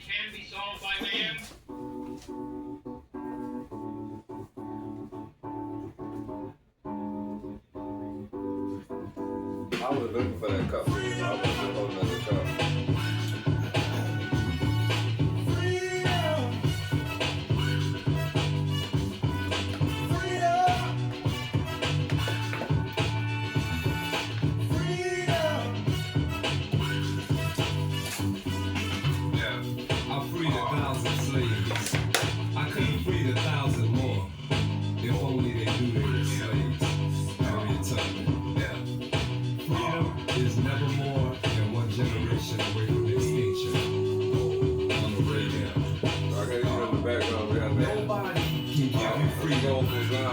can be solved by man. I was looking for that cup. I wasn't holding another cup.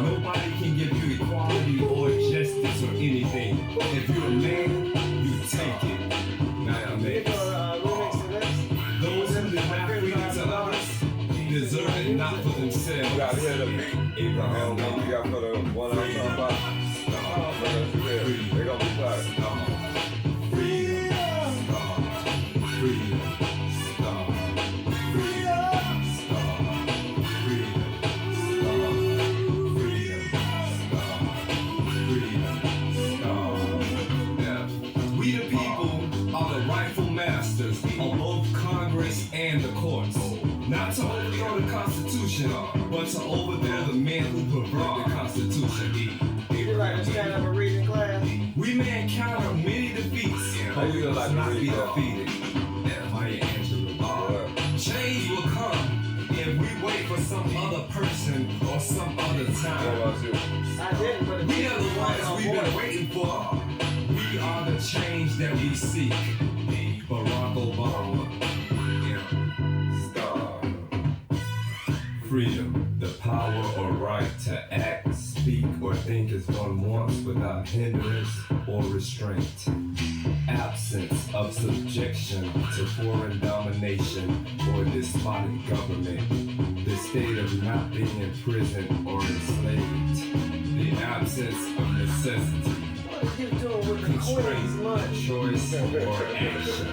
Nobody can give you equality or justice or anything. If you're a man, you take it. Not a man. Those who did not freedom to others deserve it not for themselves. You gotta hear the beat. Abraham You got for the one I'm talking about. They're gonna be quiet. And the courts, not to overthrow the Constitution, but to overthrow the men who pervert the Constitution. You like to stand up and read in class? We may encounter many defeats, but we must not be defeated. Maya Angelou. Change will come if we wait for some other person or some other time. I didn't, but we are the ones we've been waiting for. We are the change that we seek. Barack Obama. Freedom, the power or right to act, speak, or think as one wants without hindrance or restraint. Absence of subjection to foreign domination or despotic government. The state of not being imprisoned or enslaved. The absence of necessity. What are you doing with the Queen's lunch? Choice or action.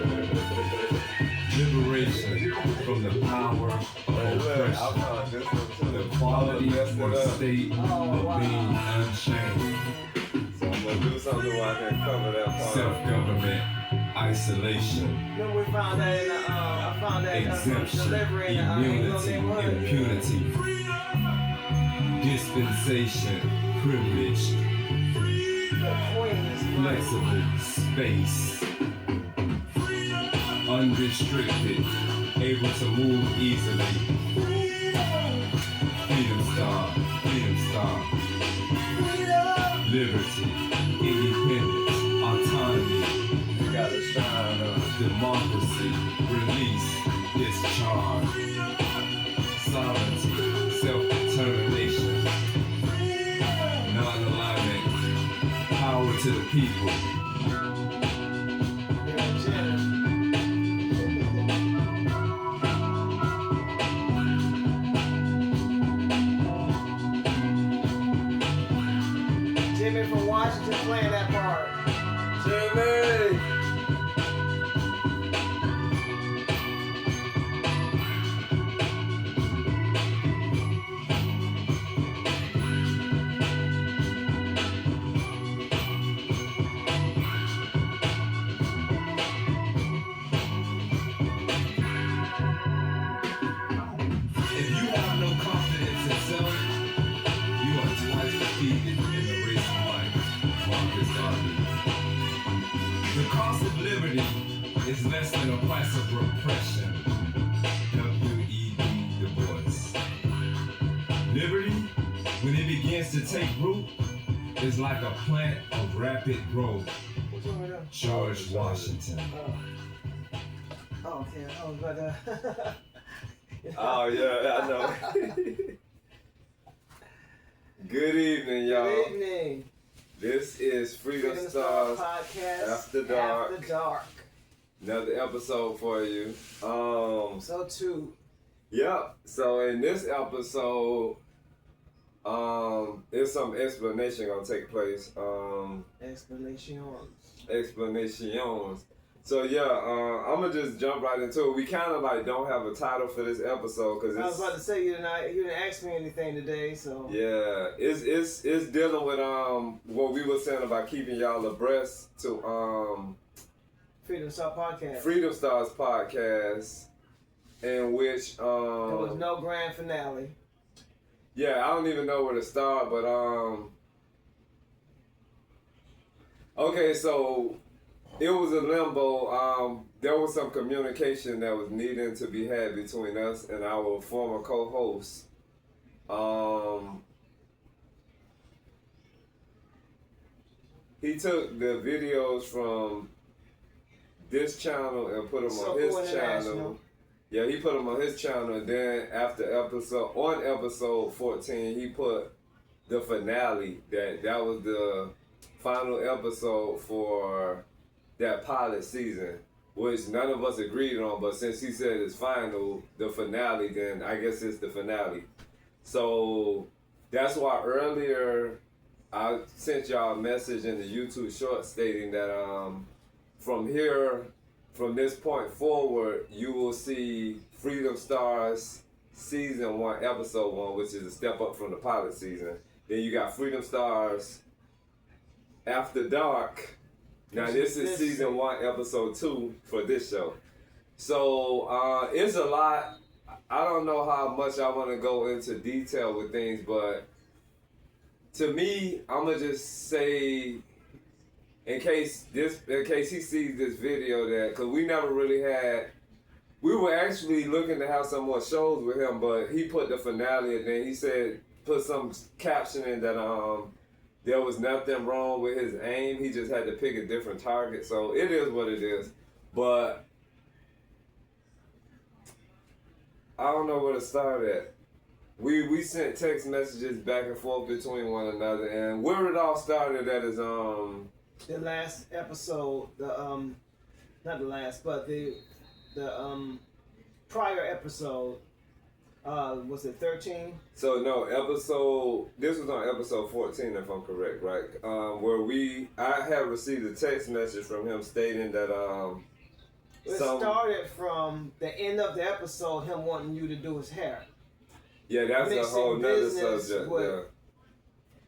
Liberation from the power of oppression, the quality or state of being unchained. So I'm gonna do something where I can cover that part. Self-government, isolation, Then we found that in I found that exemption, delivery in immunity, impunity, dispensation, privilege, flexible, space. Unrestricted, able to move easily. Freedom star, liberty, independence, autonomy, democracy, release, discharge, sovereignty, self-determination, non-alignment, power to the people. From Washington playing that part. Jimmy! If you have no confidence in self, you are twice defeated in the race of life. Marcus Garvey. The cost of liberty is less than a price of repression. W.E.B. Du Bois. Liberty, when it begins to take root, is like a plant of rapid growth. George Washington. Oh, okay. I was about to. Oh, yeah, I know. Good evening, y'all. Good evening. This is Freedom Stars Podcast After Dark. After Dark. Another episode for you. So too. Yeah. So in this episode, there's some explanation gonna take place. Explanations. Explanations. So yeah, I'm gonna just jump right into it. We kind of like don't have a title for this episode because I was about to say you didn't ask me anything today, so yeah, it's dealing with what we were saying about keeping y'all abreast to Freedom Star Podcast. Freedom Stars podcast, in which There was no grand finale. yeah, I don't even know where to start, but okay, so it was a limbo. There was some communication that was needing to be had between us and our former co-host. He took the videos from this channel and put them on SOKU his channel. Yeah, he put them on his channel, and then on episode 14, he put the finale. That was the final episode for that pilot season, which none of us agreed on, but since he said it's final, the finale, then I guess it's the finale. So that's why earlier I sent y'all a message in the YouTube short stating that from this point forward, you will see Freedom Stars Season 1, Episode 1, which is a step up from the pilot season. Then you got Freedom Stars After Dark. Now this is Season 1, Episode 2 for this show. So it's a lot. I don't know how much I want to go into detail with things, but to me, I'm going to just say, in case he sees this video, that because we never really had, we were actually looking to have some more shows with him, but he put the finale, and then he said, put some captioning that there was nothing wrong with his aim. He just had to pick a different target. So it is what it is. But I don't know where to start at. We sent text messages back and forth between one another, and where it all started at is the last episode, not the last, but the prior episode, was it 13? So no, this was on episode 14 if I'm correct, right? Where I have received a text message from him stating that it started from the end of the episode, him wanting you to do his hair. Yeah, that's a whole nother subject. Yeah.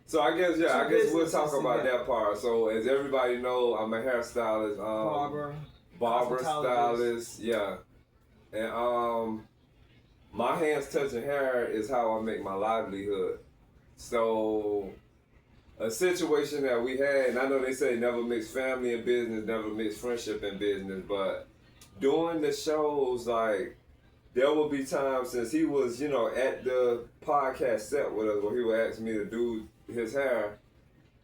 So I guess we'll talk about that part. So as everybody know, I'm a hairstylist, barber stylist, yeah. And my hands touching hair is how I make my livelihood. So a situation that we had, and I know they say never mix family and business, never mix friendship and business, but during the shows, like, there will be times, since he was, at the podcast set with us, where he would ask me to do his hair.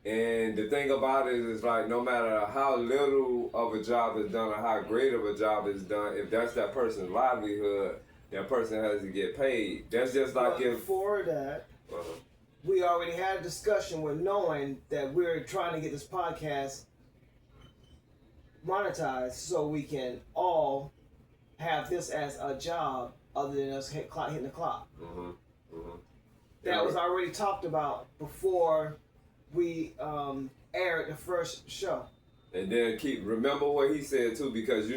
And the thing about it is, like, no matter how little of a job is done or how great of a job is done, if that's that person's livelihood, that person has to get paid. That's just like before that, we already had a discussion with knowing that we're trying to get this podcast monetized so we can all have this as a job other than us hitting the clock. That was already talked about before we aired the first show. And then remember what he said too, because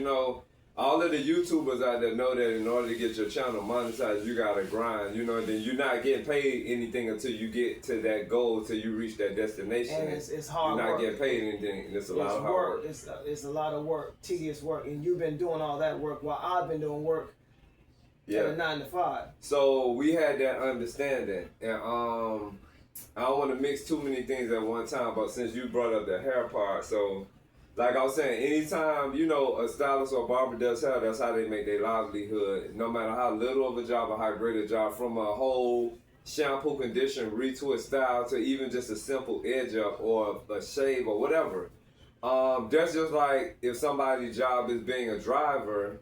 all of the YouTubers out there know that in order to get your channel monetized, you gotta grind, and then you're not getting paid anything until you get to that goal, till you reach that destination. And it's hard work. You're not getting paid anything, and it's a lot of hard work. It's a lot of work, tedious work, and you've been doing all that work while I've been doing work at a 9 to 5. So we had that understanding, and I don't want to mix too many things at one time, but since you brought up the hair part, so like I was saying, anytime, a stylist or barber does hair, that's how they make their livelihood. No matter how little of a job or how great a job, from a whole shampoo, condition, retwist style to even just a simple edge up or a shave or whatever. That's just like if somebody's job is being a driver.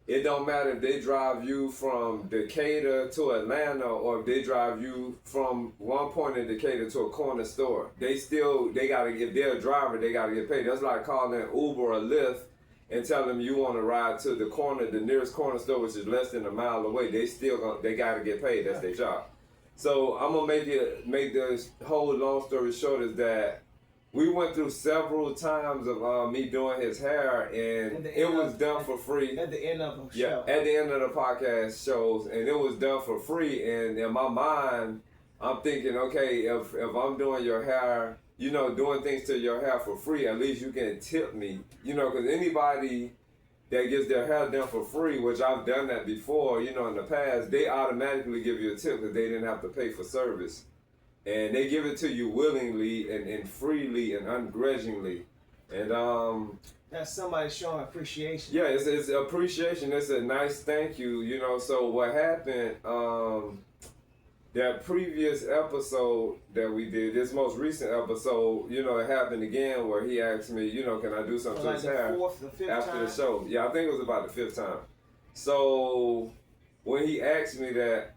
It don't matter if they drive you from Decatur to Atlanta or if they drive you from one point in Decatur to a corner store. If they're a driver, they gotta get paid. That's like calling Uber or Lyft and telling them you want to ride to the nearest corner store, which is less than a mile away. They gotta get paid. That's their job. So I'm gonna make this whole long story short is that we went through several times of me doing his hair, and it was done for free. At the end of the Yeah, show. at the end of the podcast shows, and it was done for free. And in my mind, I'm thinking, okay, if I'm doing your hair, you know, doing things to your hair for free, at least you can tip me, you know, because anybody that gets their hair done for free, which I've done that before, you know, in the past, they automatically give you a tip because they didn't have to pay for service. And they give it to you willingly and freely and ungrudgingly. And that's somebody showing appreciation. yeah, it's appreciation. It's a nice thank you, you know. So what happened, that previous episode that we did, this most recent episode, you know, it happened again where he asked me, you know, can I do something to his hair after the show? Yeah, I think it was about the 5th time. So when he asked me that,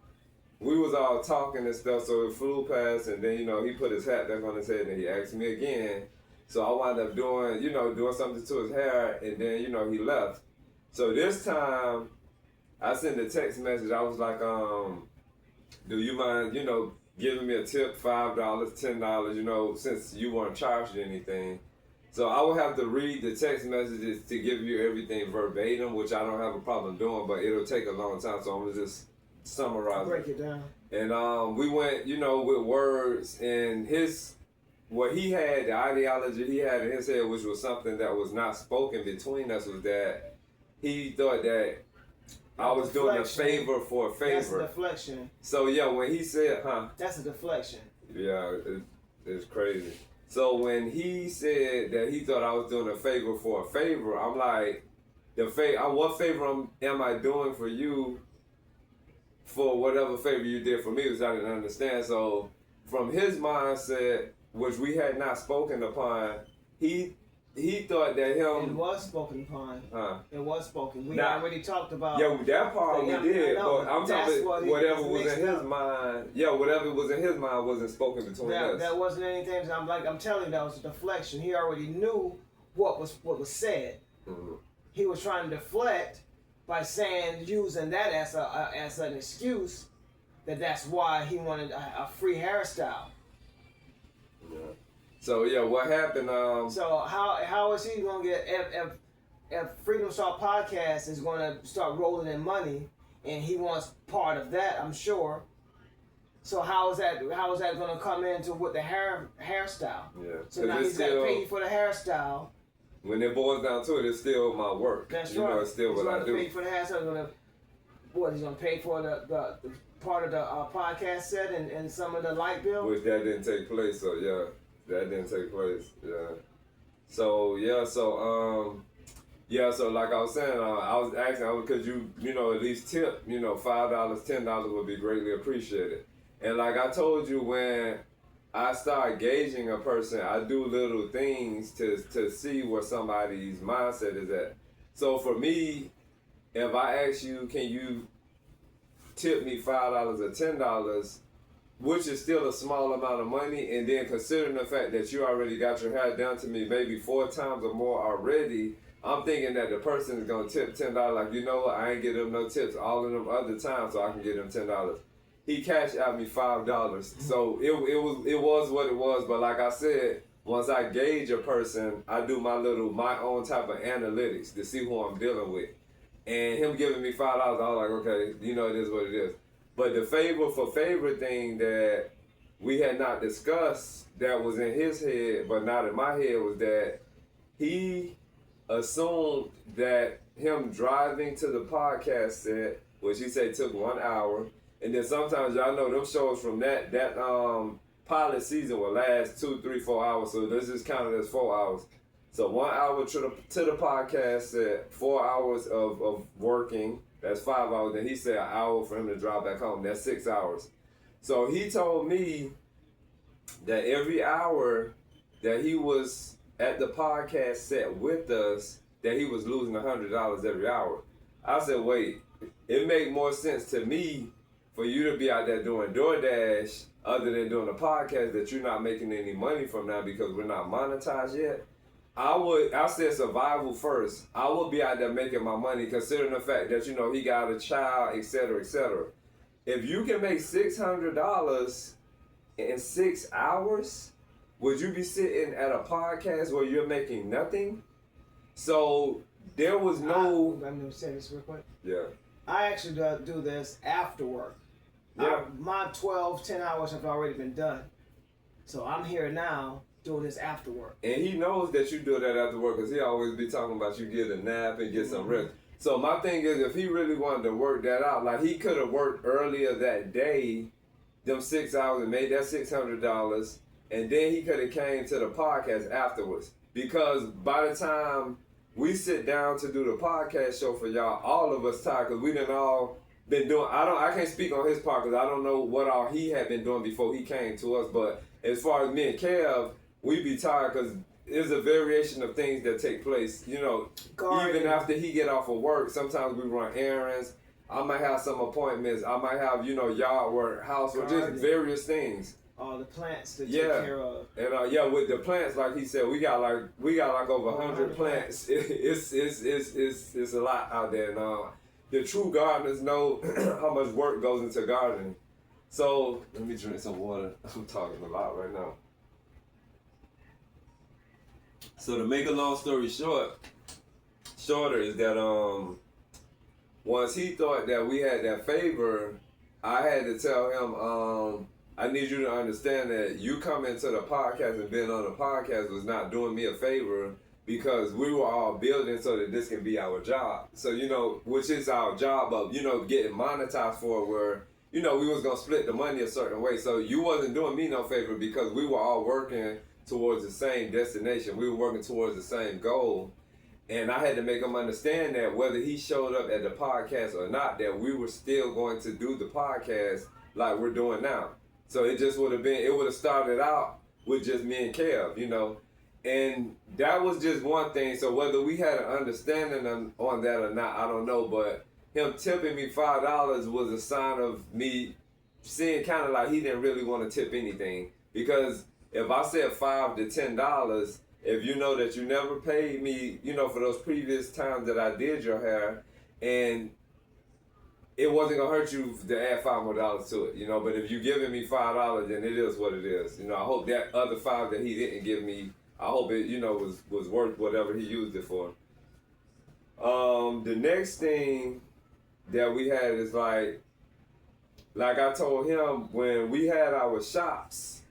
we was all talking and stuff, so it flew past, and then, you know, he put his hat back on his head and he asked me again. So I wound up doing something to his hair, and then, you know, he left. So this time, I sent a text message. I was like, do you mind, you know, giving me a tip, $5, $10, you know, since you weren't charged anything. So I would have to read the text messages to give you everything verbatim, which I don't have a problem doing, but it'll take a long time, so I'm going to just summarize Break it down. And we went, you know, with words, and what he had, the ideology he had in his head, which was something that was not spoken between us, was that he thought that I was doing a favor for a favor. That's a deflection. So yeah, when he said, that's a deflection. Yeah, it's crazy. So when he said that he thought I was doing a favor for a favor, I'm like, what favor am I doing for you for whatever favor you did for me, which I didn't understand. So from his mindset, which we had not spoken upon, he thought that him... It was spoken upon. It was spoken. We Now, already talked about... Yeah, that part we did, but I'm talking about whatever was in his up. mind. Yeah, whatever was in his mind wasn't spoken between us. That wasn't anything. I'm telling you, that was a deflection. He already knew what was said. Mm-hmm. He was trying to deflect by using that as an excuse that's why he wanted a free hairstyle. Yeah. So yeah, what happened? So how is he gonna get if Freedom Star Podcast is gonna start rolling in money and he wants part of that? I'm sure. So how is that gonna come into with the hairstyle? Yeah. So now he's gotta pay you for the hairstyle. When it boils down to it, it's still my work. That's you right. know, it's still what I do. He's gonna pay for the hairstyle. He's gonna pay for the part of the podcast set and some of the light bill. Which that didn't take place. So yeah, that didn't take place. Yeah. So yeah. So like I was saying, I was asking, could you know, at least tip, you know, $5, $10 would be greatly appreciated. And like I told you, when I start gauging a person, I do little things to see where somebody's mindset is at. So for me, if I ask you, can you tip me $5 or $10, which is still a small amount of money, and then considering the fact that you already got your hair done to me maybe 4 times or more already, I'm thinking that the person is gonna tip $10. Like, you know what, I ain't get them no tips all of them other times, so I can get them $10. He cashed out me $5. So it was what it was. But like I said, once I gauge a person, I do my own type of analytics to see who I'm dealing with. And him giving me $5, I was like, okay, you know, it is what it is. But the favor for favor thing that we had not discussed that was in his head, but not in my head, was that he assumed that him driving to the podcast set, which he said took 1 hour, and then sometimes y'all know them shows from that pilot season will last 2, 3, 4 hours. So this is counted as 4 hours. So 1 hour to the podcast set, 4 hours of working. That's 5 hours. Then he said an hour for him to drive back home. That's 6 hours. So he told me that every hour that he was at the podcast set with us, that he was losing $100 every hour. I said, wait, it make more sense to me for you to be out there doing DoorDash other than doing a podcast that you're not making any money from now because we're not monetized yet. I said survival first. I would be out there making my money considering the fact that, you know, he got a child, et cetera, et cetera. If you can make $600 in 6 hours, would you be sitting at a podcast where you're making nothing? So there was no. I'm going to say this real quick. Yeah. I actually do this after work. Yeah. My 10 hours have already been done. So I'm here now doing this after work. And he knows that you do that after work because he always be talking about you get a nap and get some rest. So my thing is, if he really wanted to work that out, like he could have worked earlier that day, them 6 hours and made that $600, and then he could have came to the podcast afterwards. Because by the time we sit down to do the podcast show for y'all, all of us tired because we done all been doing. I can't speak on his part because I don't know what all he had been doing before he came to us. But as far as me and Kev, we be tired because there's a variation of things that take place. You know, even after he get off of work, sometimes we run errands. I might have some appointments. I might have, yard work, housework, just various things. All the plants to take care of. And with the plants, like he said, we got like over 100 plants. It's a lot out there. And the true gardeners know how much work goes into gardening. So let me drink some water. I'm talking a lot right now. So to make a long story shorter is that once he thought that we had that favor, I had to tell him, I need you to understand that you coming to the podcast and being on the podcast was not doing me a favor because we were all building so that this can be our job. So, which is our job of, getting monetized for it where, we was going to split the money a certain way. So you wasn't doing me no favor because we were all working towards the same destination. We were working towards the same goal. And I had to make him understand that whether he showed up at the podcast or not, that we were still going to do the podcast like we're doing now. So it just would have started out with just me and Kev, And that was just one thing. So whether we had an understanding on that or not, I don't know. But him tipping me $5 was a sign of me seeing kind of like he didn't really want to tip anything. Because if I said $5 to $10, if you know that you never paid me, for those previous times that I did your hair, and it wasn't gonna hurt you to add $5 more to it, But if you're giving me $5, then it is what it is. I hope that other $5 that he didn't give me, I hope it, was worth whatever he used it for. The next thing that we had is like I told him when we had our shops,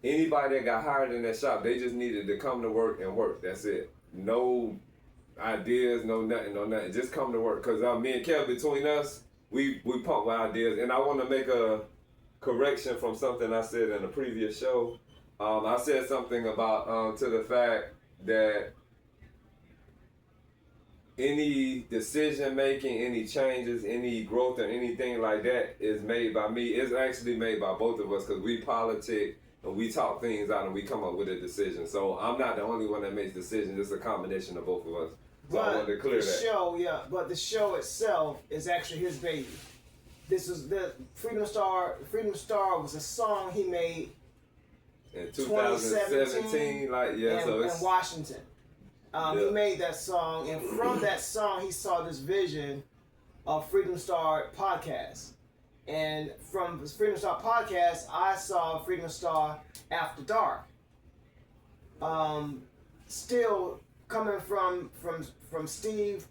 anybody that got hired in that shop, they just needed to come to work and work. That's it. No ideas, no nothing. Just come to work. Because me and Kev, between us, we pump with ideas. And I want to make a correction from something I said in a previous show. I said something about to the fact that any decision making, any changes, any growth or anything like that is made by me. It's actually made by both of us because we politic and we talk things out and we come up with a decision. So I'm not the only one that makes decisions. It's a combination of both of us. So I wanted to clear that. But the show itself is actually his baby. This was the Freedom Star. Freedom Star was a song he made in 2017, in Washington. He made that song, and from that song, he saw this vision of Freedom Star podcast. And from Freedom Star podcast, I saw Freedom Star After Dark. Still coming from Steve,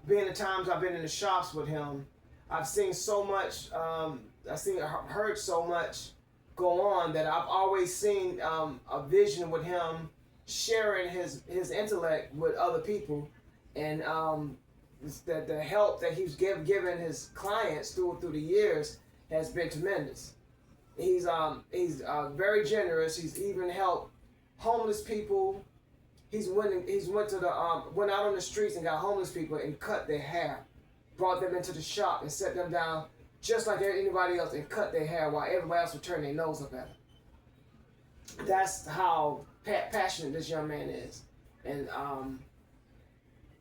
being the times I've been in the shops with him, I've seen so much. Heard so much go on that I've always seen a vision with him sharing his intellect with other people, and that the help that he's given his clients through the years has been tremendous. He's very generous. He's even helped homeless people. Went out on the streets and got homeless people and cut their hair, brought them into the shop and set them down just like anybody else and cut their hair while everybody else would turn their nose up at them. That's how passionate this young man is, and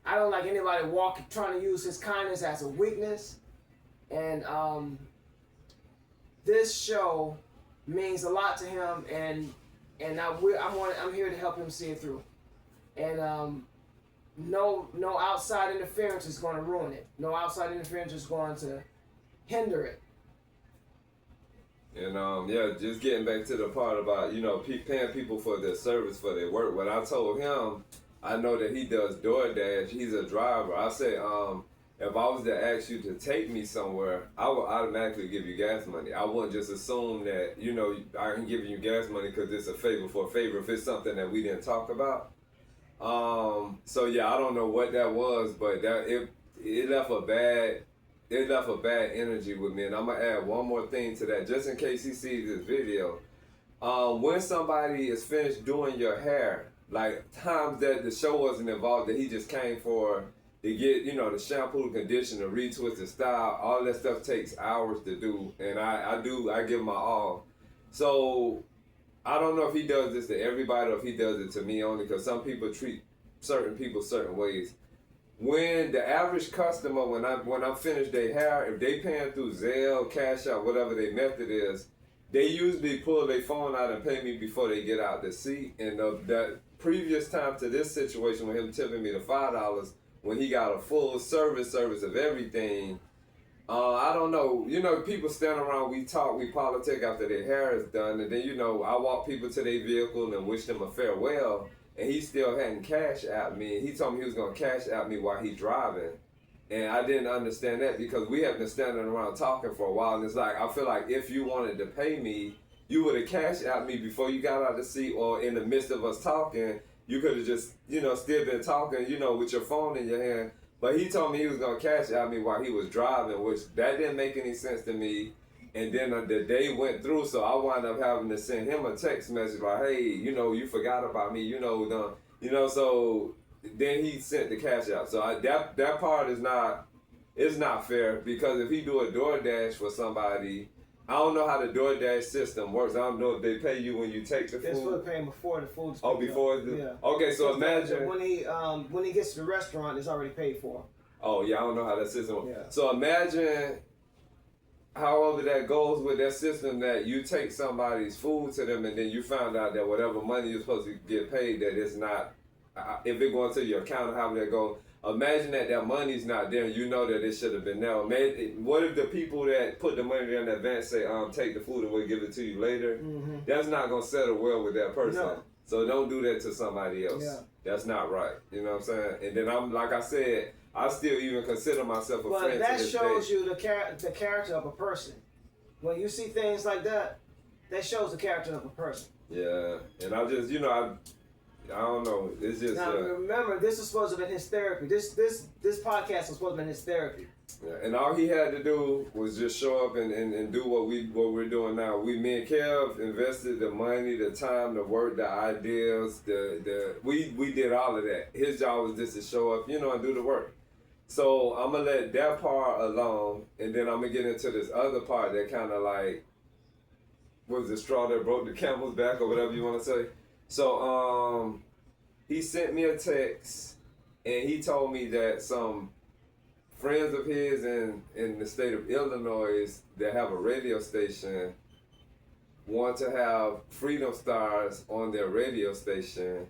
I don't like anybody trying to use his kindness as a weakness. And this show means a lot to him, and I'm here to help him see it through. And no outside interference is going to ruin it. No outside interference is going to hinder it. And yeah, just getting back to the part about, you know, paying people for their service, for their work. When I told him, I know that he does DoorDash, he's a driver. I said, if I was to ask you to take me somewhere, I would automatically give you gas money. I wouldn't just assume that, you know, I can give you gas money because it's a favor for a favor if it's something that we didn't talk about. So yeah, I don't know what that was, but it left a bad energy with me. And I'm gonna add one more thing to that, just in case he sees this video. When somebody is finished doing your hair, like times that the show wasn't involved, that he just came for to get, you know, the shampoo, the conditioner, retwist, the style, all that stuff takes hours to do, and I give my all. So I don't know if he does this to everybody or if he does it to me only, because some people treat certain people certain ways. When the average customer, when I finish their hair, if they paying through Zelle, Cash App, whatever their method is, they usually pull their phone out and pay me before they get out the seat. And that previous time to this situation with him tipping me the $5, when he got a full service of everything, I don't know. You know, people stand around, we talk, we politic after their hair is done, and then, you know, I walk people to their vehicle and wish them a farewell, and he still hadn't cash out me. He told me he was going to cash out me while he driving, and I didn't understand that because we have been standing around talking for a while, and it's like, I feel like if you wanted to pay me, you would have cashed out me before you got out the seat or in the midst of us talking. You could have just, you know, still been talking, you know, with your phone in your hand. But he told me he was going to cash out me while he was driving, which that didn't make any sense to me. And then the day went through, so I wound up having to send him a text message like, hey, you know, you forgot about me, so then he sent the cash out. So that part is not fair, because if he do a DoorDash for somebody, I don't know how the DoorDash system works. I don't know if they pay you when you take the food. It's for paying before the food's Oh, before the... Yeah. Okay, so imagine... When he gets to the restaurant, it's already paid for. Oh, yeah, I don't know how that system works. Yeah. So imagine however that goes with that system, that you take somebody's food to them and then you find out that whatever money you're supposed to get paid, that it's not... if it going to your account, however that goes... Imagine that money's not there and you know that it should have been there. What if the people that put the money there in advance say, take the food and we'll give it to you later? Mm-hmm. That's not going to settle well with that person. No. So don't do that to somebody else. Yeah. That's not right. You know what I'm saying? And then I'm, like I said, I still even consider myself a friend to this day. But that shows you the character of a person. When you see things like that, that shows the character of a person. Yeah. And I just, you know, I don't know. It's just. Now remember, this is supposed to be his therapy. This podcast was supposed to be his therapy. Yeah, and all he had to do was just show up and do what we're doing now. Me and Kev invested the money, the time, the work, the ideas. We did all of that. His job was just to show up, you know, and do the work. So I'm gonna let that part alone, and then I'm gonna get into this other part that kind of like was the straw that broke the camel's back, or whatever you want to say. So he sent me a text, and he told me that some friends of his in the state of Illinois that have a radio station want to have Freedom Stars on their radio station.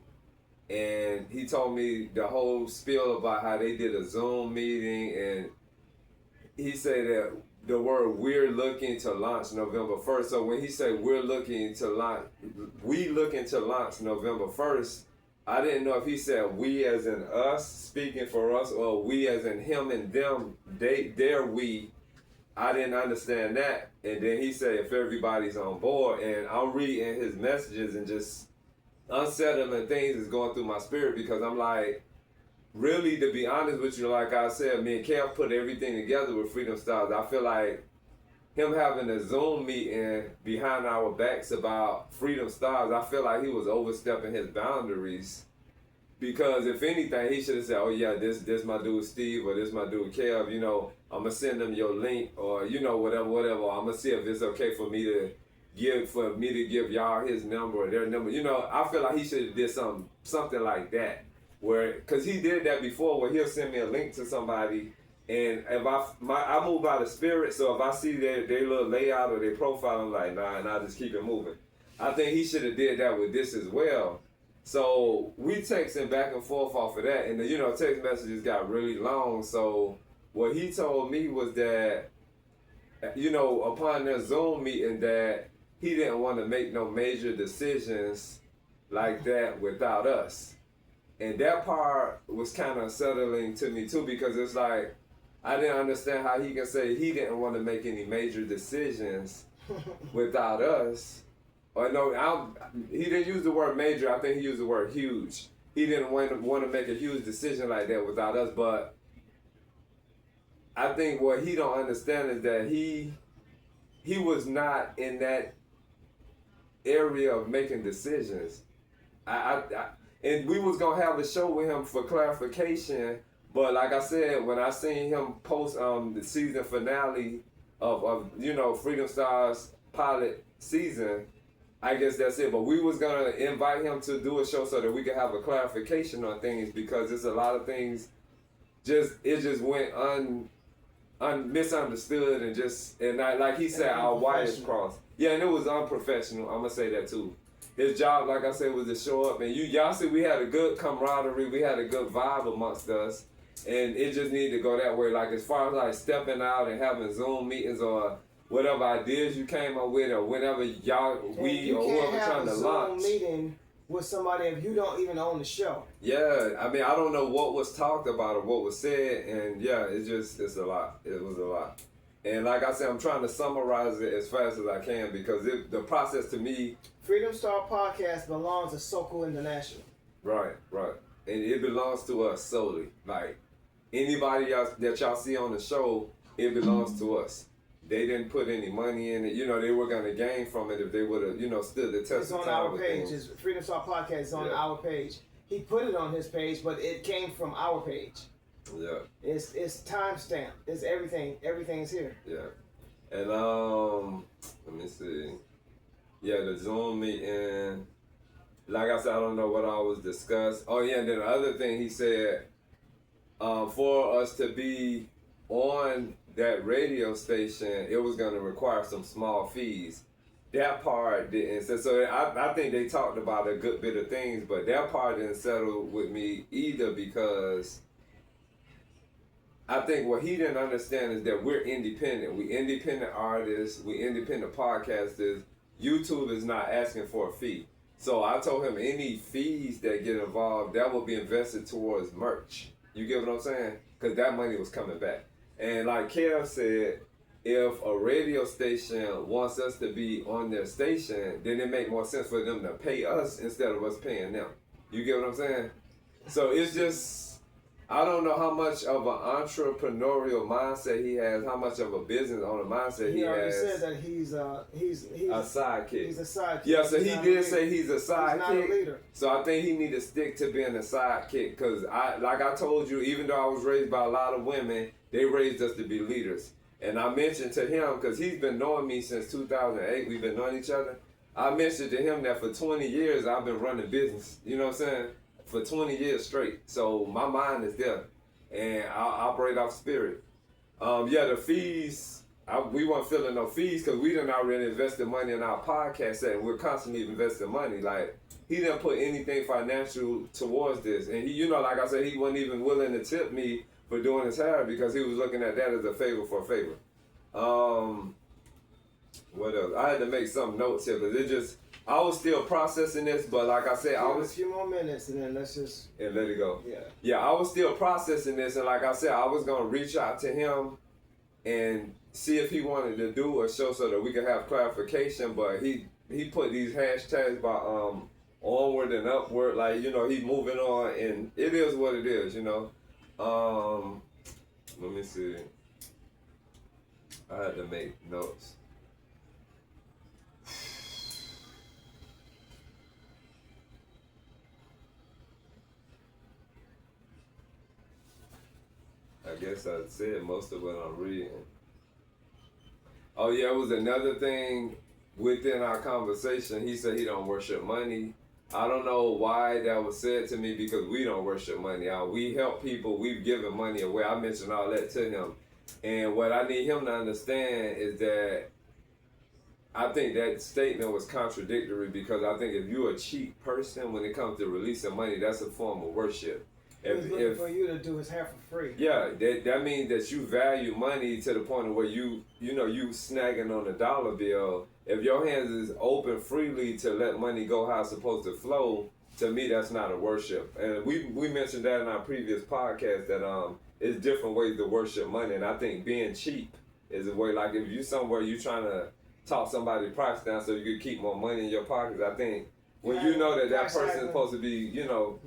And he told me the whole spiel about how they did a Zoom meeting, and he said that the word "we're looking to launch November 1st. So when he said we looking to launch November 1st, I didn't know if he said we as in us, speaking for us, or we as in him and them, their we. I didn't understand that. And then he said if everybody's on board, and I'm reading his messages and just unsettling things is going through my spirit, because I'm like, really, to be honest with you, like I said, me and Kev put everything together with Freedom Stars. I feel like him having a Zoom meeting behind our backs about Freedom Stars, I feel like he was overstepping his boundaries. Because if anything, he should have said, oh yeah, this my dude Steve, or this my dude Kev, you know, I'm going to send them your link, or, you know, whatever. I'm going to see if it's okay for me to give y'all his number or their number. You know, I feel like he should have did something like that. Because he did that before, where he'll send me a link to somebody, and if I move by the spirit, so if I see their little layout or their profile, I'm like, nah, and I just keep it moving. I think he should have did that with this as well. So we texting back and forth off of that, and you know, text messages got really long. So what he told me was that upon their Zoom meeting that he didn't want to make no major decisions like that without us. And that part was kind of unsettling to me too, because it's like, I didn't understand how he can say he didn't want to make any major decisions without us. Or no, he didn't use the word major, I think he used the word huge. He didn't want to make a huge decision like that without us, but I think what he don't understand is that he was not in that area of making decisions. And we was gonna have a show with him for clarification, but like I said, when I seen him post the season finale of Freedom Stars pilot season, I guess that's it. But we was gonna invite him to do a show so that we could have a clarification on things, because there's a lot of things it just went misunderstood, and like he said, our wires crossed. Yeah, and it was unprofessional. I'm gonna say that too. His job, like I said, was to show up, and y'all see we had a good camaraderie, we had a good vibe amongst us, and it just needed to go that way. Like as far as like stepping out and having Zoom meetings or whatever ideas you came up with, or whenever y'all or whoever trying to launch. Zoom meeting with somebody if you don't even own the show. Yeah, I mean, I don't know what was talked about or what was said, and yeah, it's a lot. It was a lot. And like I said, I'm trying to summarize it as fast as I can, because the process to me... Freedom Star Podcast belongs to SOKU International. Right. And it belongs to us solely. Like, anybody else that y'all see on the show, it belongs to us. They didn't put any money in it. They were going to gain from it if they would have, stood the test of time. It's on our page. Freedom Star Podcast is on our page. He put it on his page, but it came from our page. Yeah. It's timestamped. It's everything. Everything is here. Yeah. And let me see. Yeah, the Zoom meeting. Like I said, I don't know what all was discussed. Oh yeah, and then the other thing he said, for us to be on that radio station, it was going to require some small fees. That part didn't. So I think they talked about a good bit of things, but that part didn't settle with me either, because I think what he didn't understand is that we're independent. We independent artists. We independent podcasters. YouTube is not asking for a fee. So I told him any fees that get involved, that will be invested towards merch. You get what I'm saying? Because that money was coming back. And like Kev said, if a radio station wants us to be on their station, then it make more sense for them to pay us instead of us paying them. You get what I'm saying? So it's just, I don't know how much of an entrepreneurial mindset he has, how much of a business owner mindset he has. He already said that he's a sidekick. He's a sidekick. Yeah, so he did say he's a sidekick. He's not a leader. So I think he need to stick to being a sidekick, because like I told you, even though I was raised by a lot of women, they raised us to be leaders. And I mentioned to him, because he's been knowing me since 2008, we've been knowing each other. I mentioned to him that for 20 years I've been running business. You know what I'm saying? For 20 years straight. So my mind is there, and I operate off spirit. The fees, we weren't feeling no fees, because we didn't already invested money in our podcast, and we're constantly investing money. Like, he didn't put anything financial towards this. And he, like I said, he wasn't even willing to tip me for doing his hair, because he was looking at that as a favor for a favor. What else? I had to make some notes here, because I was still processing this, but like I said, a few more minutes, and then let's just... And let it go. Yeah, I was still processing this, and like I said, I was going to reach out to him and see if he wanted to do a show so that we could have clarification, but he put these hashtags by onward and upward, like, he moving on, and it is what it is, Let me see. I had to make notes. I guess I said most of what I'm reading. Oh yeah, it was another thing within our conversation. He said he don't worship money. I don't know why that was said to me, because we don't worship money. We help people. We've given money away. I mentioned all that to him. And what I need him to understand is that I think that statement was contradictory, because I think if you're a cheap person when it comes to releasing money, that's a form of worship. He's looking for you to do his hair for free. Yeah, that means that you value money to the point of where you snagging on a dollar bill. If your hands is open freely to let money go how it's supposed to flow, to me that's not a worship. And we mentioned that in our previous podcast that it's different ways to worship money. And I think being cheap is a way. Like if you somewhere you trying to talk somebody's price down so you can keep more money in your pockets, I think when you know that person is supposed to be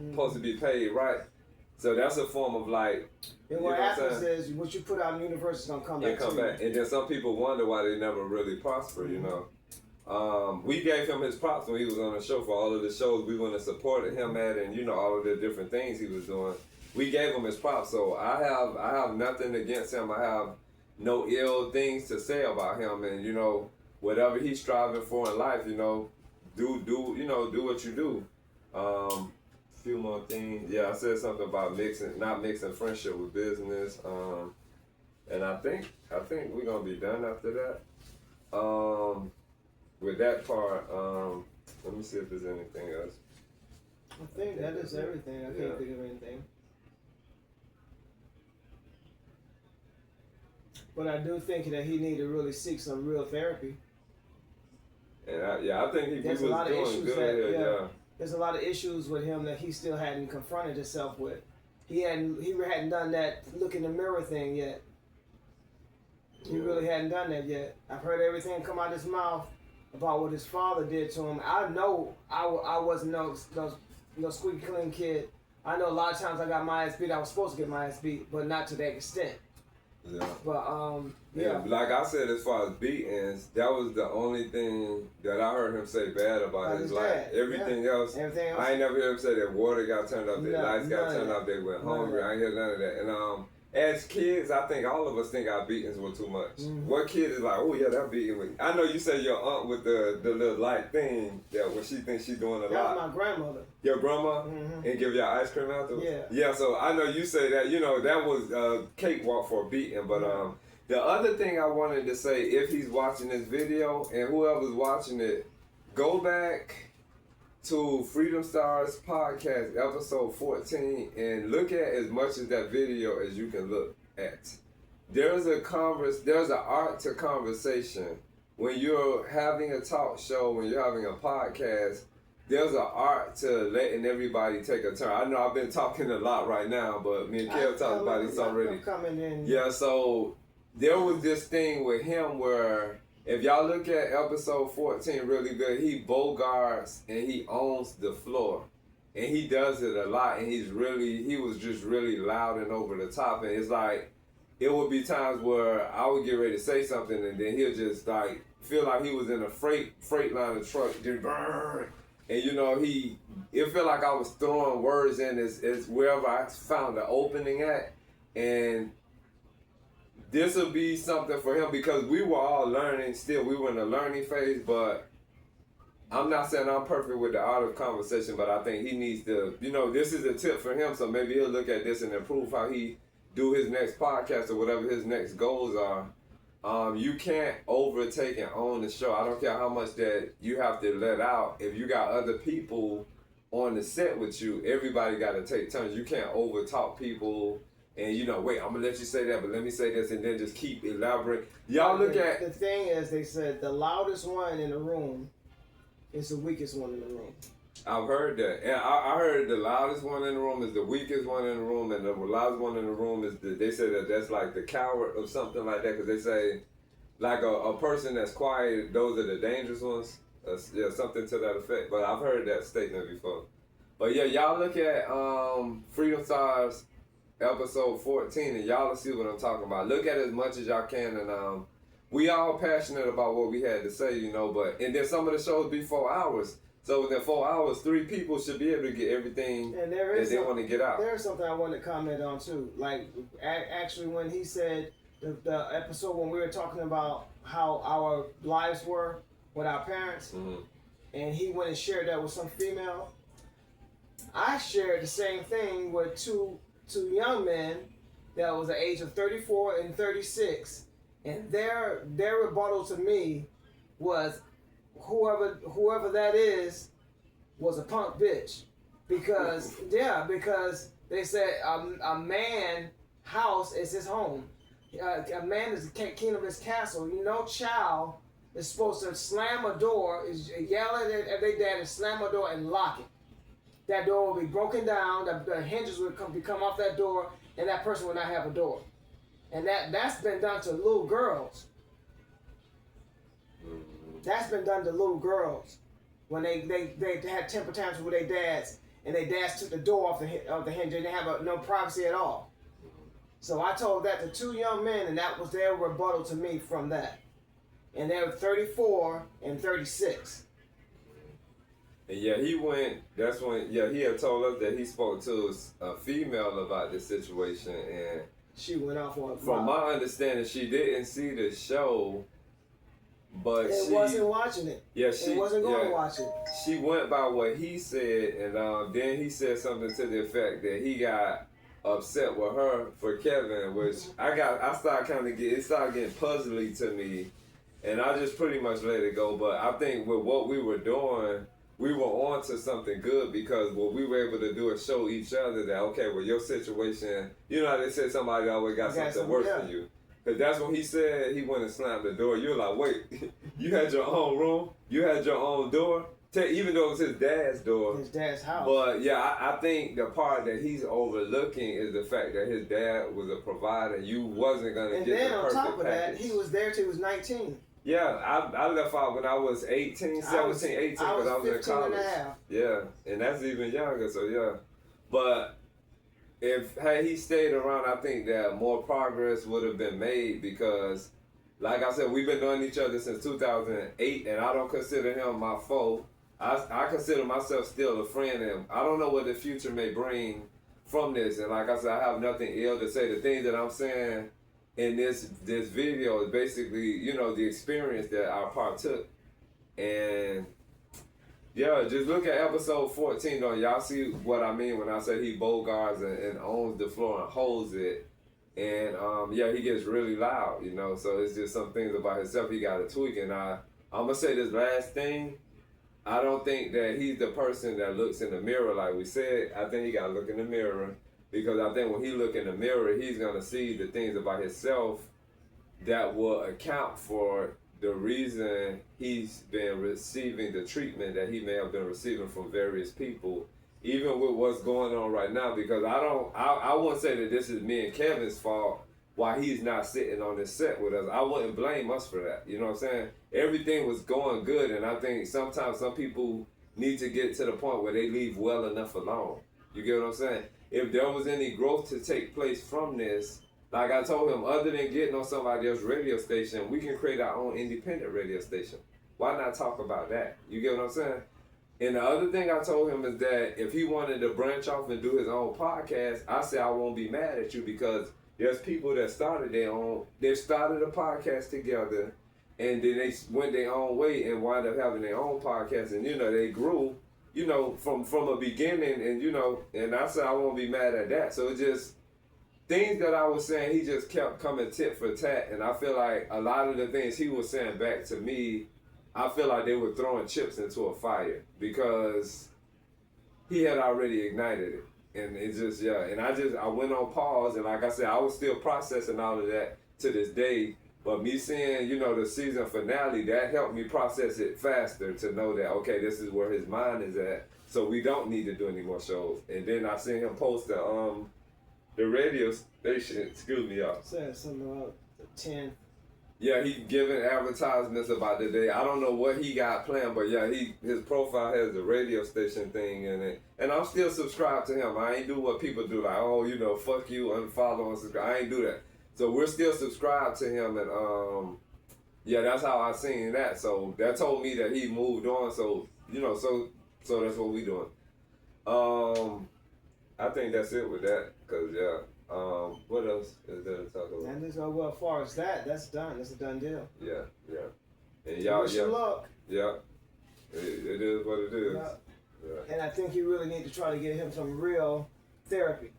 supposed to be paid right. So that's a form of like. And what happens is what you put out in the universe is gonna come back. And then some people wonder why they never really prosper. We gave him his props when he was on the show for all of the shows we went and supported him at, and all of the different things he was doing. We gave him his props. So I have nothing against him. I have no ill things to say about him, and whatever he's striving for in life, do what you do. Few more things. Yeah, I said something about not mixing friendship with business. And I think we're gonna be done after that. With that part, let me see if there's anything else. I think that is everything. I can't think of anything. But I do think that he need to really seek some real therapy. And I think he was doing good. There's a lot of issues with him that he still hadn't confronted himself with. He hadn't done that look in the mirror thing yet. He really hadn't done that yet. I've heard everything come out of his mouth about what his father did to him. I know I wasn't no squeaky clean kid. I know a lot of times I got my ass beat. I was supposed to get my ass beat, but not to that extent. Yeah. But like I said, as far as beatings, that was the only thing that I heard him say bad about his life. Everything else, I ain't never heard him say that water got turned off, their lights got turned off, they went hungry. I ain't hear none of that. And as kids, I think all of us think our beatings were too much. Mm-hmm. What kid is like, oh yeah, that beating me. I know you said your aunt with the little light thing that when she thinks she's doing a lot. That was my grandmother. Your grandma? Mm-hmm. And give y'all ice cream afterwards? Yeah. Yeah, so I know you say that, that was a cakewalk for a beating, but the other thing I wanted to say, if he's watching this video and whoever's watching it, go back to Freedom Stars Podcast, episode 14, and look at as much of that video as you can look at. There's an art to conversation. When you're having a talk show, when you're having a podcast, there's an art to letting everybody take a turn. I know I've been talking a lot right now, but me and Kev talked about this already. Coming in. Yeah, so there was this thing with him where if y'all look at episode 14 really good, he bogarts and he owns the floor. And he does it a lot, and he was just really loud and over the top. And it's like, it would be times where I would get ready to say something and then he'll just like feel like he was in a freight line truck, just burn. And it felt like I was throwing words in as wherever I found the opening at. And this will be something for him because we were all learning still. We were in a learning phase, but I'm not saying I'm perfect with the art of conversation, but I think he needs to, this is a tip for him, so maybe he'll look at this and improve how he do his next podcast or whatever his next goals are. You can't overtake and own the show. I don't care how much that you have to let out. If you got other people on the set with you, everybody got to take turns. You can't overtalk people. And wait, I'm gonna let you say that, but let me say this, and then just keep elaborating. Y'all look at the thing is, they said the loudest one in the room is the weakest one in the room. I've heard that, and I heard the loudest one in the room is the weakest one in the room, and the loudest one in the room is they say that's like the coward or something like that, because they say like a person that's quiet, those are the dangerous ones. Something to that effect. But I've heard that statement before. But yeah, y'all look at Freedom Stars episode 14, and y'all will see what I'm talking about. Look at it as much as y'all can, and we all passionate about what we had to say, but and then some of the shows be 4 hours. So within 4 hours, 3 people should be able to get everything that they want to get out. There's something I want to comment on too. Like actually, when he said the episode when we were talking about how our lives were with our parents, and he went and shared that with some female. I shared the same thing with two young men that was the age of 34 and 36, and their rebuttal to me was whoever that is was a punk bitch, because They said a man house is his home. A man is the king of his castle. No child is supposed to slam a door, is yell at their dad and slam a door and lock it. That door will be broken down. The hinges will come off that door, and that person will not have a door. And that's been done to little girls. That's been done to little girls when they had temper tantrums with their dads, and their dads took the door off the hinge. They didn't have no privacy at all. So I told that to 2 young men, and that was their rebuttal to me from that. And they were 34 and 36. And yeah, he went. That's when he had told us that he spoke to a female about this situation, and she went off on. From my understanding, she didn't see the show, but she wasn't watching it. Yeah, she wasn't going to watch it. She went by what he said, and then he said something to the effect that he got upset with her for Kevin, which I started kind of it started getting puzzly to me, and I just pretty much let it go. But I think with what we were doing, we were on to something good, because what we were able to do is show each other that, okay, well, your situation, you know how they said somebody always got something worse than you. Because that's when he said he went and slammed the door. You're like, wait, you had your own room? You had your own door? Even though it was his dad's door. His dad's house. But yeah, I think the part that he's overlooking is the fact that his dad was a provider. You wasn't going to get the perfect package. And then on top of that, he was there till he was 19. Yeah, I left out when I was 18, 17, 18, because I was in college. And a half. Yeah, and that's even younger, so yeah. But had he stayed around, I think that more progress would have been made, because, like I said, we've been knowing each other since 2008, and I don't consider him my foe. I consider myself still a friend, and I don't know what the future may bring from this. And like I said, I have nothing ill to say. The things that I'm saying in this video is basically, the experience that I partook. And yeah, just look at episode 14 though. Y'all see what I mean when I say he bogarts and owns the floor and holds it. And he gets really loud, so it's just some things about himself he got to tweak. And I'm gonna say this last thing. I don't think that he's the person that looks in the mirror like we said. I think he got to look in the mirror, because I think when he look in the mirror, he's going to see the things about himself that will account for the reason he's been receiving the treatment that he may have been receiving from various people, even with what's going on right now. Because I wouldn't say that this is me and Kevin's fault why he's not sitting on this set with us. I wouldn't blame us for that. You know what I'm saying? Everything was going good, and I think sometimes some people need to get to the point where they leave well enough alone. You get what I'm saying? If there was any growth to take place from this, like I told him, other than getting on somebody else's radio station, we can create our own independent radio station. Why not talk about that? You get what I'm saying? And the other thing I told him is that if he wanted to branch off and do his own podcast, I said I won't be mad at you, because there's people that started they started a podcast together, and then they went their own way and wound up having their own podcast, and they grew, from a beginning, and and I said I won't be mad at that. So it's just things that I was saying, he just kept coming tit for tat, and I feel like a lot of the things he was saying back to me, I feel like they were throwing chips into a fire, because he had already ignited it. And it's just, and I went on pause, and like I said, I was still processing all of that to this day. But me seeing, the season finale, that helped me process it faster to know that, okay, this is where his mind is at, so we don't need to do any more shows. And then I seen him post the radio station, excuse me, y'all. Said something about the 10. Yeah, he giving advertisements about the day. I don't know what he got planned, but yeah, his profile has the radio station thing in it. And I'm still subscribed to him. I ain't do what people do, like, fuck you, unfollow and subscribe. I ain't do that. So we're still subscribed to him, and that's how I seen that. So that told me that he moved on. So so that's what we doing. I think that's it with that, cause what else is there to talk about? And as far as that's done. That's a done deal. Yeah. And y'all, wish you luck. Yeah. It is what it is. Yeah. And I think you really need to try to get him some real therapy.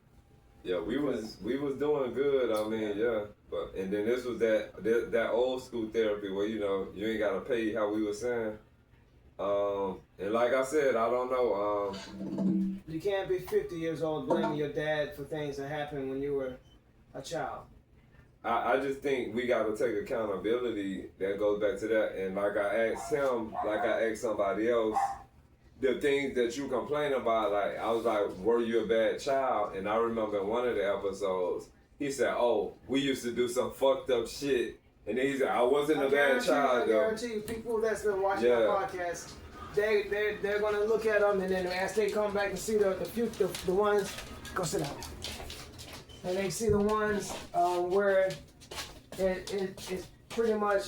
Yeah, we was doing good. I mean, but and then this was that old school therapy where you ain't gotta pay, how we were saying. And like I said, I don't know. You can't be 50 years old blaming your dad for things that happened when you were a child. I just think we got to take accountability. That goes back to that. And like I asked him, like I asked somebody else, the things that you complain about, like I was like, were you a bad child? And I remember in one of the episodes, he said, oh, we used to do some fucked up shit. And then he said, I wasn't a bad child, I though. guarantee you, people that's been watching my podcast, they're going to look at them, and then as they come back and see the ones, go sit down. And they see the ones where it's pretty much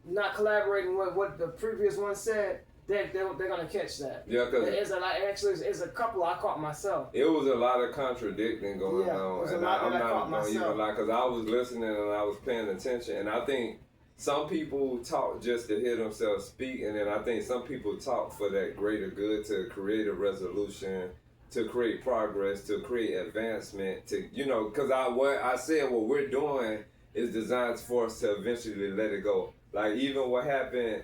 not collaborating with what the previous one said. They're gonna catch that. Yeah, because it's a couple I caught myself. It was a lot of contradicting going on, and I'm not gonna even lie, because I was listening and I was paying attention, and I think some people talk just to hear themselves speak, and then I think some people talk for that greater good, to create a resolution, to create progress, to create advancement, to, you know, because what I said, what we're doing is designed for us to eventually let it go. Like even what happened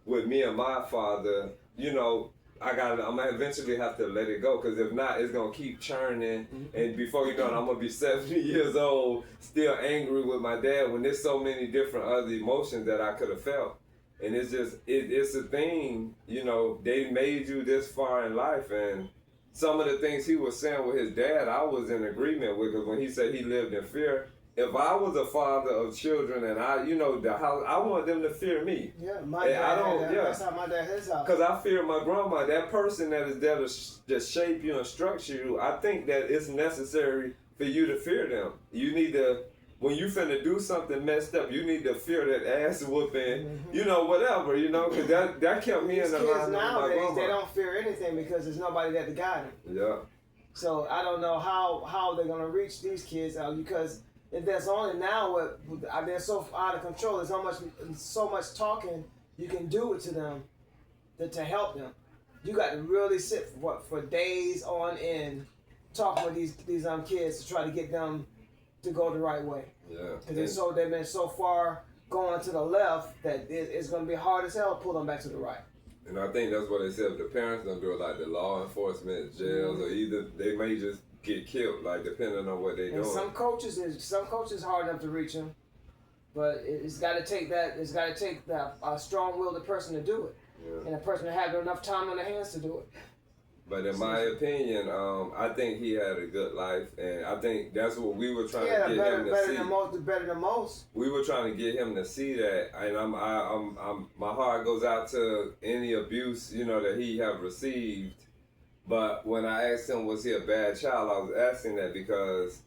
with me and my father, you know, I'm gonna eventually have to let it go, because if not, it's gonna keep churning, and before you know it, I'm gonna be 70 years old, still angry with my dad, when there's so many different other emotions that I could have felt. And it's just, it's a thing, you know, they made you this far in life, and some of the things he was saying with his dad, I was in agreement with, because when he said he lived in fear, if I was a father of children and I, you know, the house, I want them to fear me. Yeah, my dad. That's how my dad is out. Because I fear my grandma. That person that is there to just shape you and structure you. I think that it's necessary for you to fear them. You need to, when you finna do something messed up, you need to fear that ass whooping. You know, whatever. You know, because that kept me in the line of my grandma. They don't fear anything because there's nobody there to guide them. Yeah. So I don't know how they're gonna reach these kids out, because if there's only now they're so out of control. There's so much talking you can do it to them to help them. You got to really sit for days on end talking with these kids to try to get them to go the right way. Yeah. Because they've been so far going to the left that it's going to be hard as hell to pull them back to the right. And I think that's what they said. If the parents don't do it, like the law enforcement, jails, or either they may just get killed, like depending on what they're doing. Some coaches hard enough to reach them, but it's got to take that. It's got to take a strong-willed person to do it, and a person that have enough time on their hands to do it. But in my opinion, I think he had a good life, and I think that's what we were trying to get him to see. Better than most. We were trying to get him to see that, and my heart goes out to any abuse, you know, that he have received. But when I asked him, was he a bad child, I was asking that because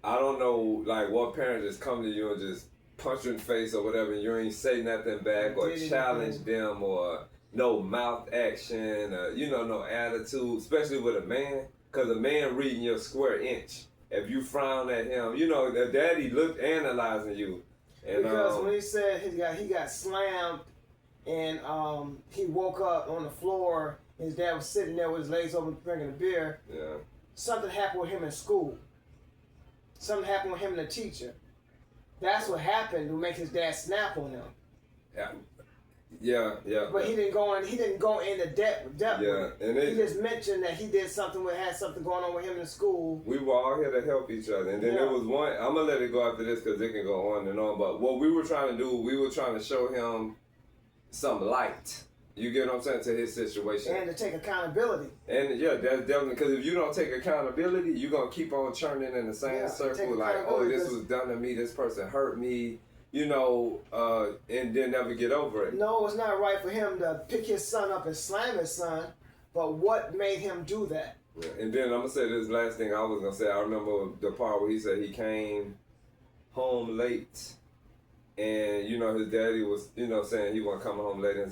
I don't know, like, what parent just come to you and just punch you in the face or whatever, and you ain't say nothing back or challenge them, or no mouth action, you know, no attitude, especially with a man, because a man reading your square inch. If you frown at him, you know, the daddy looked analyzing you. And, because when he said he got slammed and he woke up on the floor, his dad was sitting there with his legs open drinking a beer. Yeah. Something happened with him in school. Something happened with him and the teacher. That's what happened to make his dad snap on him. Yeah. But he didn't go into depth. Yeah, and he just mentioned that he had something going on with him in school. We were all here to help each other, and then there was one. I'm gonna let it go after this because it can go on and on. But what we were trying to do, we were trying to show him some light. You get what I'm saying, to his situation. And to take accountability. And yeah, that's definitely, because if you don't take accountability, you're going to keep on churning in the same circle. Like, oh, this was done to me, this person hurt me, you know, and then never get over it. No, it's not right for him to pick his son up and slam his son, but what made him do that? Yeah. And then I'm going to say this last thing I was going to say. I remember the part where he said he came home late. And, you know, his daddy was, you know, saying he wasn't coming home late in his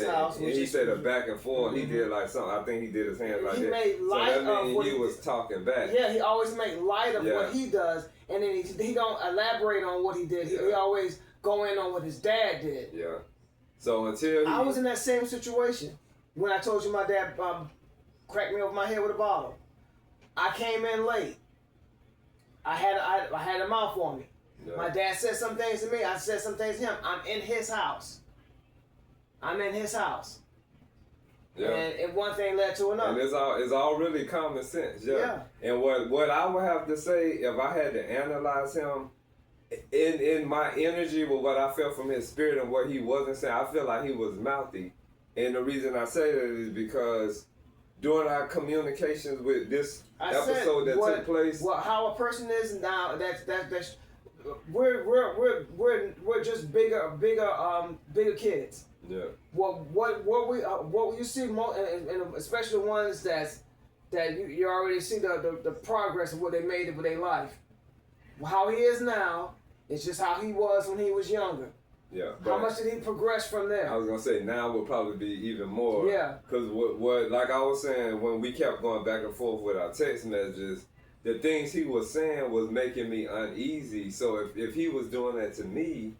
house. He said a back and forth. He did like something. I think he did his hands like that. He made light of what he was talking back. Yeah, he always make light of what he does. And then he don't elaborate on what he did. He always go in on what his dad did. Yeah. So until I was in that same situation when I told you my dad cracked me over my head with a bottle. I came in late. I had a mouth on me. Yeah. My dad said some things to me. I said some things to him. I'm in his house. I'm in his house. Yeah. And one thing led to another. And it's all really common sense. Yeah. And what I would have to say if I had to analyze him, in my energy with what I felt from his spirit and what he wasn't saying, I feel like he was mouthy. And the reason I say that is because during our communications with this episode that took place, how a person is now, that's we're just bigger kids. Yeah. What you see, and especially the ones that you already see the progress of what they made with their life. How he is now is just how he was when he was younger. Yeah. How much did he progress from there? I was gonna say now will probably be even more. Yeah. Because what like I was saying when we kept going back and forth with our text messages, the things he was saying was making me uneasy. So if he was doing that to me,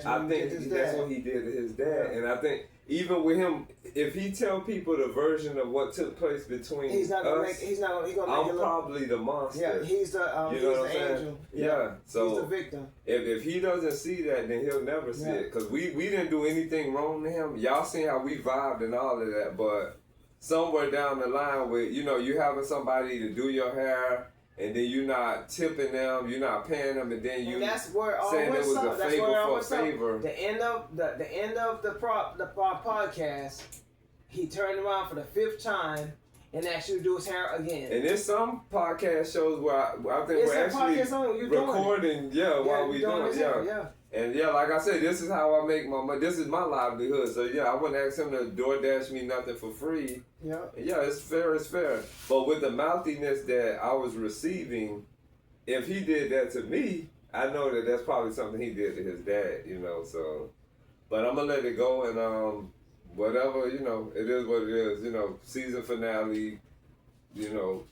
I think that's what he did to his dad. Yeah. And I think even with him, if he tell people the version of what took place between he's gonna make I'm probably the monster. Yeah, he's the angel. Yeah. So he's the victim. If he doesn't see that, then he'll never see it. Because we didn't do anything wrong to him. Y'all seen how we vibed and all of that, but somewhere down the line with you having somebody to do your hair. And then you're not tipping them, you're not paying them, and then that's where saying it was a favor for a favor. The end of the podcast, he turned around for the 5th time and asked you to do his hair again. And there's some podcast shows where I think we're actually recording, while we doing it, yeah. And like I said, this is how I make my money. This is my livelihood. So I wouldn't ask him to DoorDash me nothing for free. Yeah. Yeah, it's fair. But with the mouthiness that I was receiving, if he did that to me, I know that that's probably something he did to his dad, so. But I'm going to let it go and whatever, it is what it is, season finale,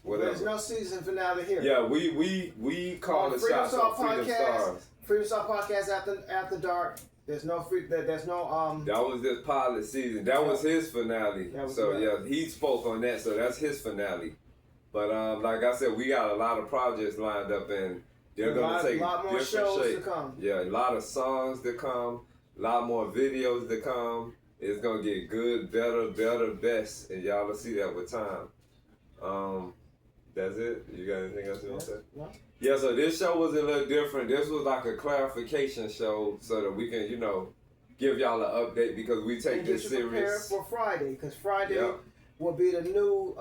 whatever. There's no season finale here. Yeah, we call it shots of Freedom Stars. Freedom Star Podcast after dark. There's no There's no That was this pilot season. That was his finale. He spoke on that. So that's his finale. But like I said, we got a lot of projects lined up, and they're gonna take a lot more shows to come. Yeah, a lot of songs to come. A lot more videos to come. It's gonna get good, better, best, and y'all will see that with time. That's it. You got anything else you want to say? No. Yeah, so this show was a little different. This was like a clarification show so that we can, give y'all an update because we take this serious. Prepare for Friday because Friday will be the new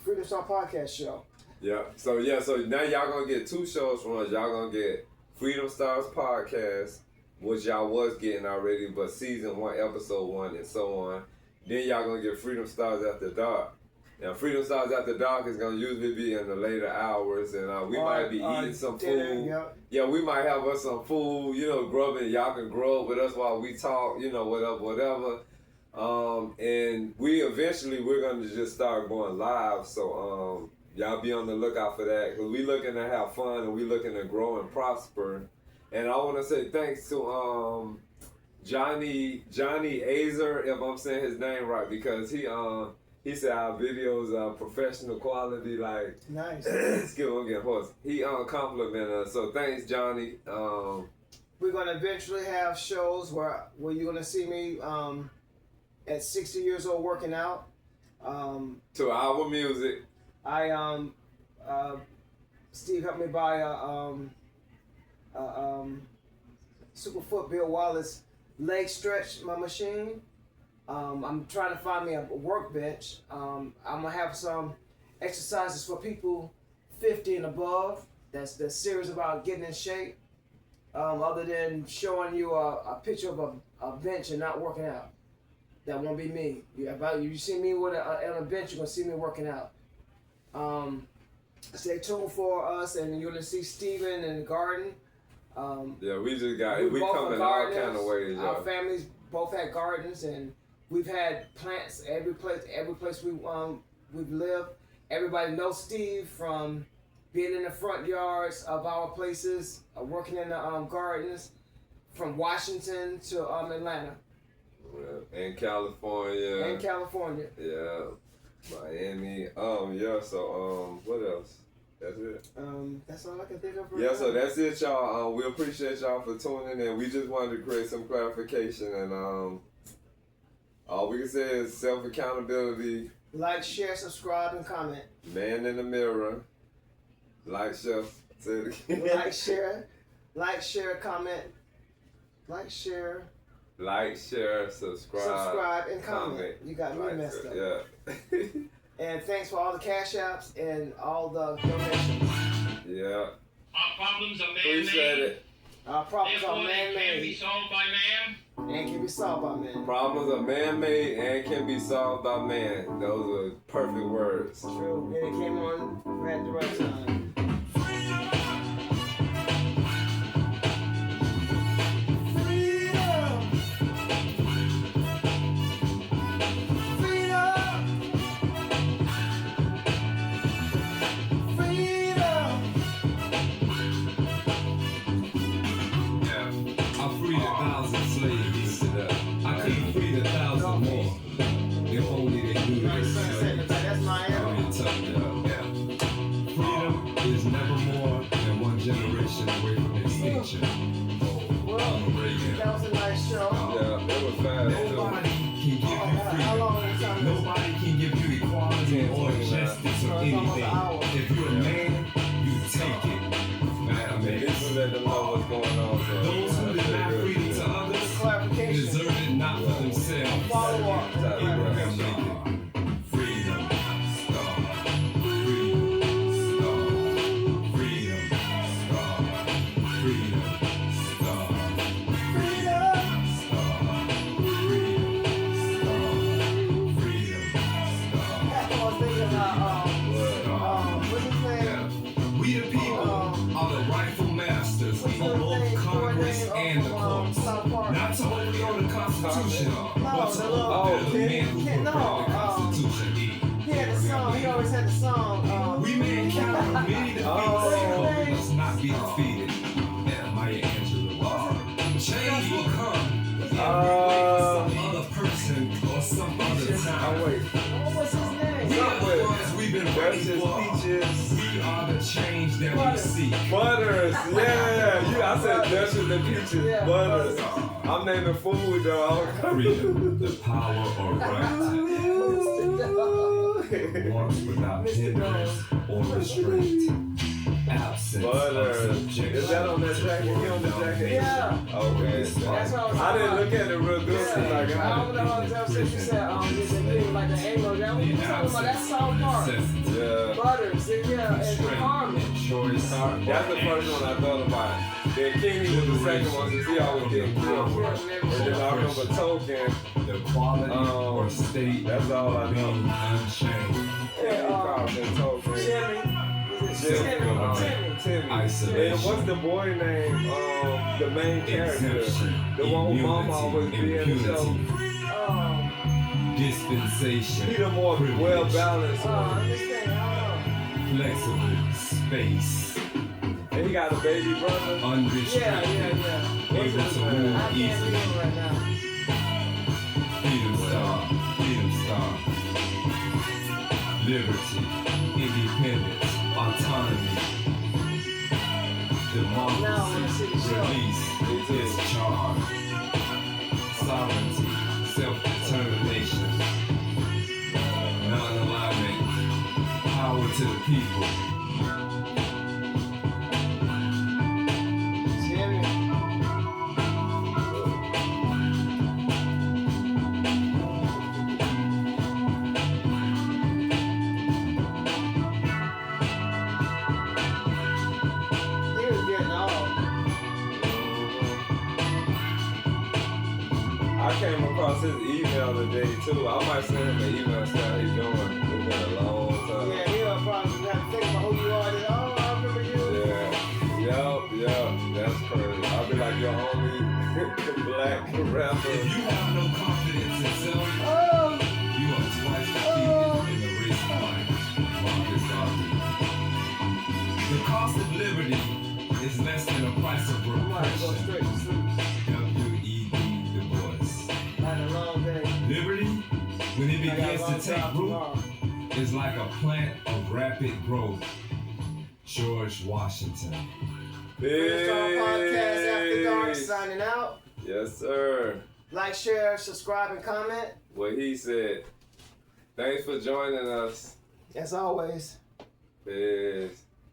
Freedom Star Podcast show. Yeah. So now y'all gonna get 2 shows from us. Y'all gonna get Freedom Stars Podcast, which y'all was getting already, but season 1, episode 1, and so on. Then y'all gonna get Freedom Stars After Dark. Now, Freedom Stars After Dark is going to usually be in the later hours, and we might be eating some food. Yeah, we might have us some food, grubbing. Y'all can grub with us while we talk, whatever. And we're going to just start going live, so y'all be on the lookout for that, because we're looking to have fun, and we're looking to grow and prosper. And I want to say thanks to Johnny Azer, if I'm saying his name right, because he said our videos are professional quality, like nice. Excuse me, I'm getting hoarse. He complimented us, so thanks, Johnny. We're gonna eventually have shows where you're gonna see me at 60 years old working out. To our music. Steve helped me buy a Superfoot Bill Wallace leg stretch machine. I'm trying to find me a workbench. I'm gonna have some exercises for people 50 and above. That's serious about getting in shape. Other than showing you a picture of a bench and not working out, that won't be me. You see me on a bench, you're gonna see me working out. Stay tuned for us, and you're gonna see Steven in the garden. We just got we come in all kind of ways. Our families both had gardens, and we've had plants every place we've lived. Everybody knows Steve from being in the front yards of our places, working in the gardens, from Washington to Atlanta. And California. And California. Yeah. Miami. So what else? That's it. That's all I can think of. Right Yeah, now. so that's it, y'all. We appreciate y'all for tuning in. We just wanted to create some clarification, and all we can say is self-accountability. Like, share, subscribe, and comment. Man in the mirror. Like, share. Say it again. Like, share, comment. Like, share. Like, share, subscribe, and comment. You got me messed up. Yeah. And thanks for all the cash apps and all the donations. Yeah. Our problems are Appreciate man-made. it. Our problems are Therefore, they can be man-made solved by man. and can be solved by man. Problems are man-made and can be solved by man. Those are perfect words. True. And it came on right at the right time. Away from extinction. Well, that was a nice show. Yeah, it was fast. Nobody can give you How freedom. long was it? Nobody can give you equality or justice or anything. If you're a man, you take it. This was let them know what's going on. So Those who deny freedom to others deserve it not for themselves. Follow up. Abraham Lincoln. Freedom. Star. Freedom. Star. Freedom. Star. Freedom. Star. Freedom. Star. Freedom. Star. I was thinking about, what's his name? Yeah. We the people are the rightful masters of both Congress and the courts. Not to only on the Constitution, but to all the men who prepared the Constitution. He had a song. He always had the song. We may encounter many defeats, but we must not be defeated. And Maya Angelou. Change will come if we wait for some other person or some other time. What was his name? We are the ones we've been waiting for. We are the change that we seek. Butters, yeah. I said Duchess and Peaches. Yeah, Butters. I'm naming food, though. Freedom, the power or right. Once without hindrance or restraint. Absence Butters. of Is subjection. that on that jacket? He on the jacket? Yeah. Okay. That's what I was I didn't look at it real good. Yeah. Like, I don't know how to say. She said, this is like an Anglo. That was talking about that South Park. yeah. Butters, and Carmen. Choice. That's the first one I thought about. Then Kenny was the second one since he always getting killed. And then I remember Token. The quality or state That's all I know. being unchanged. Kenny Carlton, Token. Timmy. Isolation. And what's the boy name? The main character. Exemption. The one who Mama always be in the show. Dispensation. He the more privilege, well balanced one. flexible space. And he got a baby brother. Unrestricted. What's Able his to name? move I can't easily. think of it right now. Freedom Star. Freedom Star. Liberty. Independence. Autonomy. Democracy. Release. Discharge. Sovereignty. Self-determination. Non-alignment. Power to the people. I came across his email today too. I might send him an email and see how he's doing. It's been a long time. Yeah, he'll probably have to think about who you are. And, I remember you. Yeah, that's crazy. I'll be like your only black rapper. If you have no confidence in self, you are twice defeated in the race of life. Marcus Garvey. The cost of liberty is less than the price of You might go repression. straight to sleep. W.E.B. Du Bois. Had a long day. Liberty, when it I got a begins long to take job root, tomorrow. is like a plant of rapid growth. George Washington. Brainstorm Podcast After Dark Peace. signing out. Yes, sir. Like, share, subscribe, and comment. What he said. Thanks for joining us. As always. Peace.